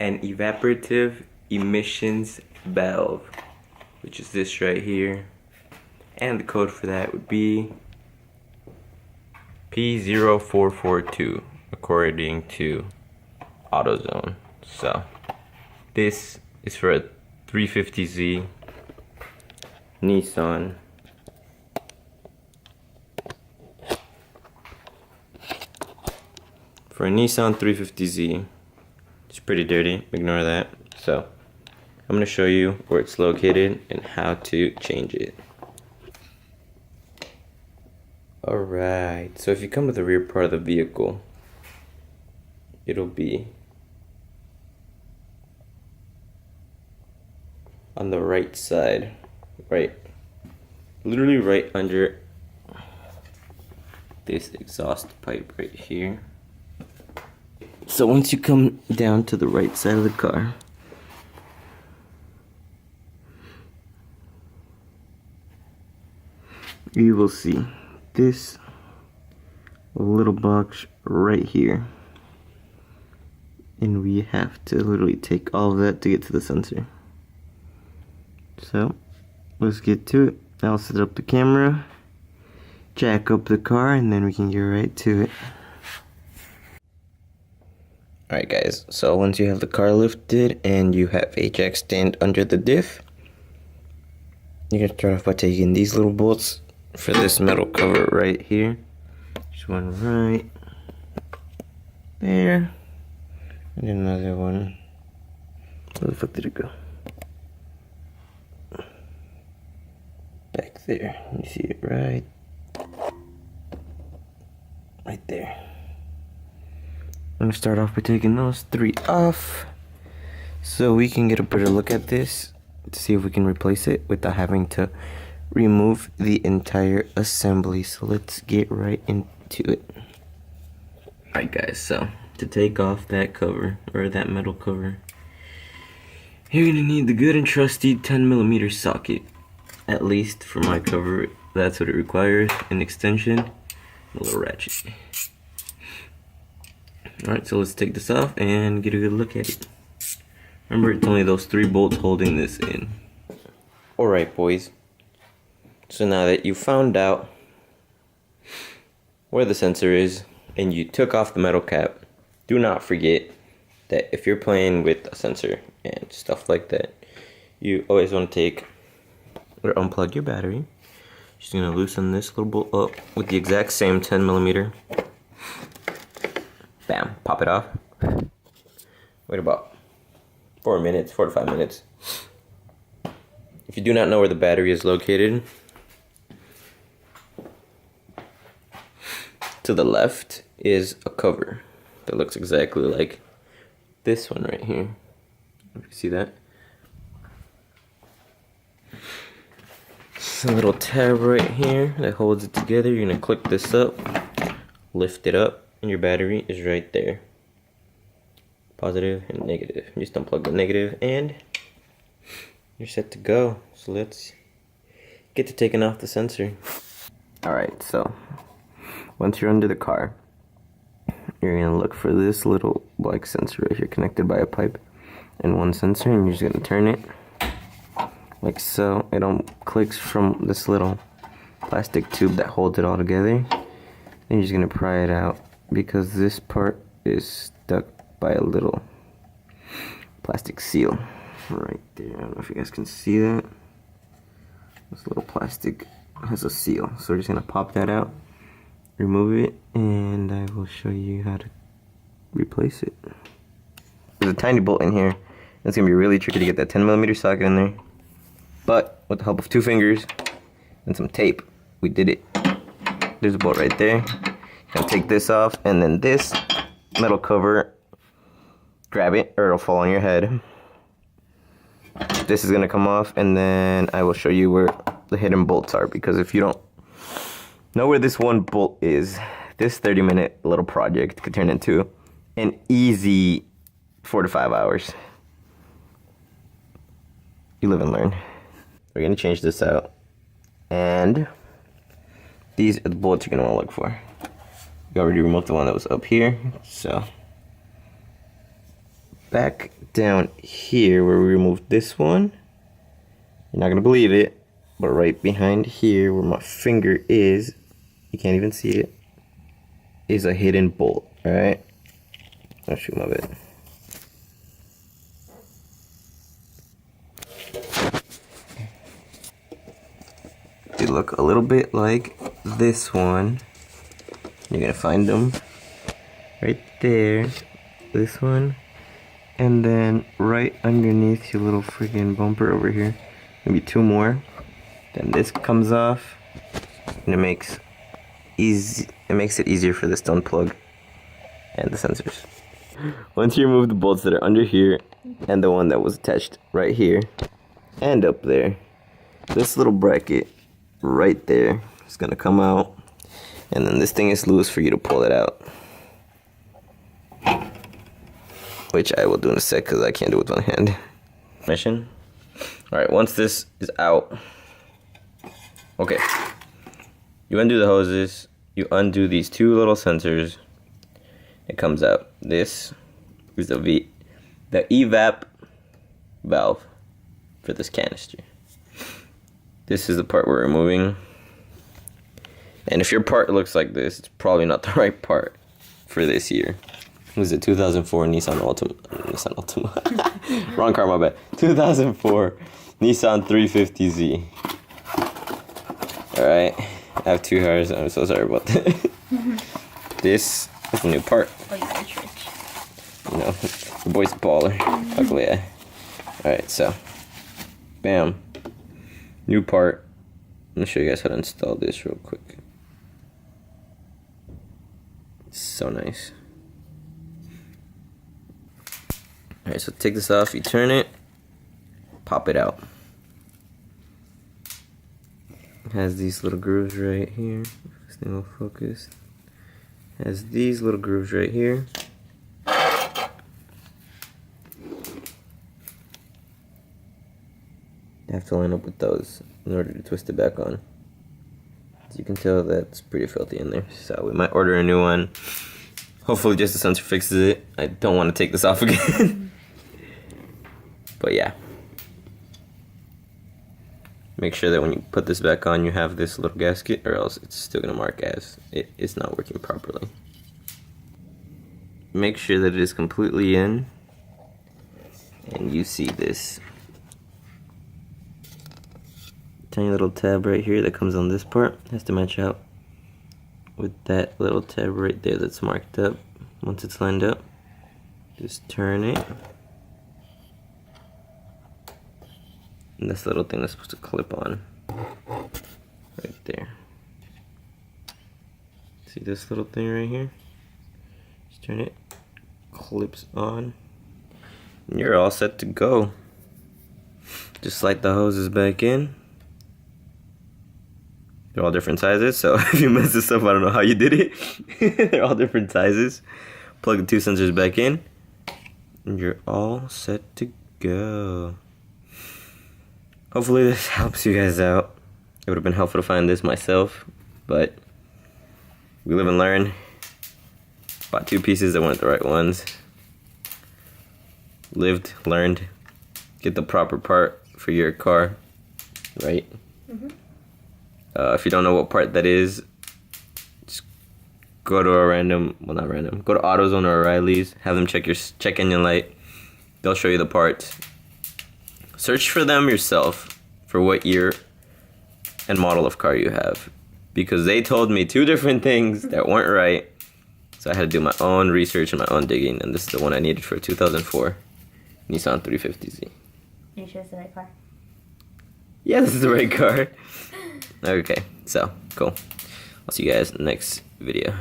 an evaporative emissions valve, which is this right here. And the code for that would be P0442 according to AutoZone. So this is for a 350Z Nissan. For a Nissan 350Z, it's pretty dirty, ignore that. So I'm going to show you where it's located and how to change it. Alright, so if you come to the rear part of the vehicle, it'll be on the right side, literally right under this exhaust pipe right here. So once you come down to the right side of the car, you will see this little box right here, and we have to literally take all of that to get to the sensor. So let's get to it. I'll set up the camera, jack up the car, and then we can get right to it. Alright guys, so once you have the car lifted and you have a jack stand under the diff, you're going to start off by taking these little bolts for this metal cover right here. Just one right there, and another one. Where the fuck did it go? Back there. You see it right there. I'm going to start off by taking those three off so we can get a better look at this to see if we can replace it without having to remove the entire assembly. So let's get right into it. Alright guys, so to take off that cover, or that metal cover, you're going to need the good and trusty 10mm socket. At least for my cover, that's what it requires. An extension, a little ratchet. Alright, so let's take this off and get a good look at it. Remember, it's only those three bolts holding this in. Alright boys, so now that you found out where the sensor is and you took off the metal cap, do not forget that if you're playing with a sensor and stuff like that, you always want to take or unplug your battery. Just going to loosen this little bolt up with the exact same 10mm. Bam, pop it off. Wait about 4 to 5 minutes. If you do not know where the battery is located, to the left is a cover that looks exactly like this one right here. If you see that, it's a little tab right here that holds it together. You're gonna click this up, lift it up, and your battery is right there. Positive and negative. Just unplug the negative and you're set to go. So let's get to taking off the sensor. Alright, so once you're under the car, you're gonna look for this little black sensor right here connected by a pipe and one sensor, and you're just gonna turn it like so. It clicks from this little plastic tube that holds it all together. Then you're just gonna pry it out, because this part is stuck by a little plastic seal right there. I don't know if you guys can see that. This little plastic has a seal, so we're just gonna pop that out, remove it, and I will show you how to replace it. There's a tiny bolt in here. It's gonna be really tricky to get that 10mm socket in there, but with the help of 2 fingers and some tape, we did it. There's a bolt right there. Gonna take this off, and then this metal cover, grab it or it'll fall on your head. This is gonna come off, and then I will show you where the hidden bolts are, because if you don't know where this one bolt is, this 30-minute little project could turn into an easy 4 to 5 hours. You live and learn. We're gonna change this out, and these are the bolts you're gonna wanna look for. We already removed the one that was up here, so back down here where we removed this one, you're not gonna believe it, but right behind here where my finger is, you can't even see it, is a hidden bolt. Alright? I'll shoot my bit. They look a little bit like this one. You're gonna find them right there. This one. And then right underneath your little freaking bumper over here. Maybe two more. Then this comes off. And it makes it easier for this to unplug. And the sensors. Once you remove the bolts that are under here and the one that was attached right here and up there, this little bracket right there is gonna come out, and then this thing is loose for you to pull it out, which I will do in a sec because I can't do it with one hand. Mission. Alright, once this is out, okay, you undo the hoses, you undo these two little sensors, it comes out. This is the Evap valve for this canister. This is the part we're removing. And if your part looks like this, it's probably not the right part for this year. What is it, 2004 Nissan Altima. Wrong car, my bad. 2004 Nissan 350Z. Alright, I have two cars, I'm so sorry about that. This is a new part. Oh, you're rich. You know, the boy's a baller. Ugly, yeah. Alright, so, bam. New part. I'm gonna show you guys how to install this real quick. It's so nice. Alright, so take this off, you turn it, pop it out. It has these little grooves right here. This thing will focus. It has these little grooves right here. You have to line up with those in order to twist it back on. As you can tell, that's pretty filthy in there. So we might order a new one. Hopefully just the sensor fixes it. I don't want to take this off again. But yeah. Make sure that when you put this back on, you have this little gasket, or else it's still going to mark as it is not working properly. Make sure that it is completely in. And you see this tiny little tab right here that comes on this part. Has to match out with that little tab right there that's marked up. Once it's lined up, just turn it. And this little thing is supposed to clip on right there. See this little thing right here? Just turn it, clips on, and you're all set to go. Just slide the hoses back in. They're all different sizes, so if you mess this up, I don't know how you did it. They're all different sizes. Plug the two sensors back in, and you're all set to go. Hopefully this helps you guys out. It would have been helpful to find this myself, but we live and learn. Bought two pieces that weren't the right ones. Lived, learned. Get the proper part for your car, right? Mm-hmm. If you don't know what part that is, just go to a random, well not random, go to AutoZone or O'Reilly's, have them check your check engine light. They'll show you the parts. Search for them yourself for what year and model of car you have, because they told me two different things that weren't right. So I had to do my own research and my own digging, and this is the one I needed for a 2004 Nissan 350Z. You sure it's the right car? Yeah, this is the right car. Okay, so, cool. I'll see you guys in the next video.